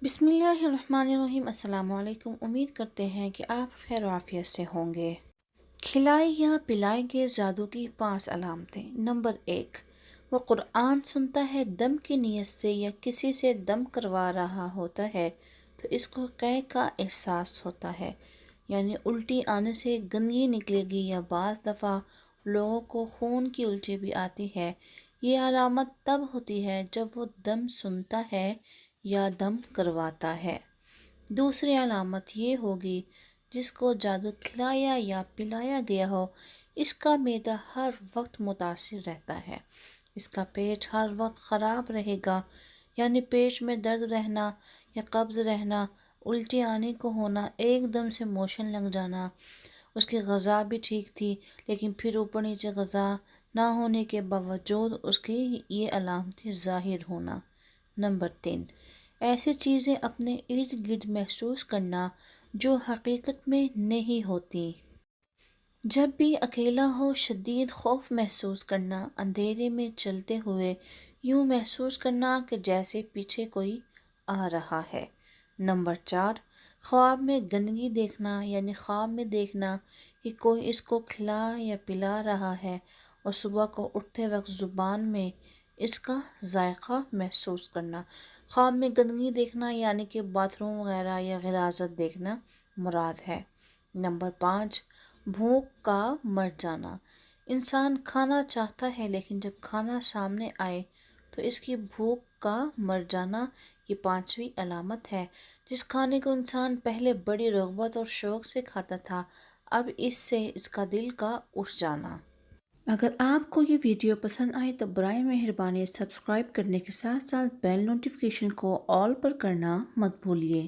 بسم اللہ الرحمن الرحیم۔ السلام علیکم۔ امید کرتے ہیں کہ آپ خیر و عافیت سے ہوں گے۔ کھلائے یا پلائے کے جادو کی 5 علامتیں۔ نمبر 1، وہ قرآن سنتا ہے دم کی نیت سے یا کسی سے دم کروا رہا ہوتا ہے تو اس کو قے کا احساس ہوتا ہے، یعنی الٹی آنے سے گندگی نکلے گی، یا بعض دفعہ لوگوں کو خون کی الٹی بھی آتی ہے۔ یہ علامت تب ہوتی ہے جب وہ دم سنتا ہے یا دم کرواتا ہے۔ دوسری علامت یہ ہوگی جس کو جادو کھلایا یا پلایا گیا ہو، اس کا معدہ ہر وقت متاثر رہتا ہے، اس کا پیٹ ہر وقت خراب رہے گا، یعنی پیٹ میں درد رہنا یا قبض رہنا، الٹی آنے کو ہونا، ایک دم سے موشن لگ جانا۔ اس کی غذا بھی ٹھیک تھی لیکن پھر اوپر نیچے غذا نہ ہونے کے باوجود اس کی یہ علامتیں ظاہر ہونا۔ نمبر 3، ایسی چیزیں اپنے ارد گرد محسوس کرنا جو حقیقت میں نہیں ہوتی۔ جب بھی اکیلا ہو شدید خوف محسوس کرنا، اندھیرے میں چلتے ہوئے یوں محسوس کرنا کہ جیسے پیچھے کوئی آ رہا ہے۔ نمبر 4، خواب میں گندگی دیکھنا، یعنی خواب میں دیکھنا کہ کوئی اس کو کھلا یا پلا رہا ہے اور صبح کو اٹھتے وقت زبان میں اس کا ذائقہ محسوس کرنا۔ خواب میں گندگی دیکھنا یعنی کہ باتھ روم وغیرہ یا غلاظت دیکھنا مراد ہے۔ نمبر 5، بھوک کا مر جانا۔ انسان کھانا چاہتا ہے لیکن جب کھانا سامنے آئے تو اس کی بھوک کا مر جانا، یہ 5ویں علامت ہے۔ جس کھانے کو انسان پہلے بڑی رغبت اور شوق سے کھاتا تھا، اب اس سے اس کا دل کا اٹھ جانا۔ اگر آپ کو یہ ویڈیو پسند آئے تو برائے مہربانی سبسکرائب کرنے کے ساتھ ساتھ بیل نوٹیفیکیشن کو آل پر کرنا مت بھولیے۔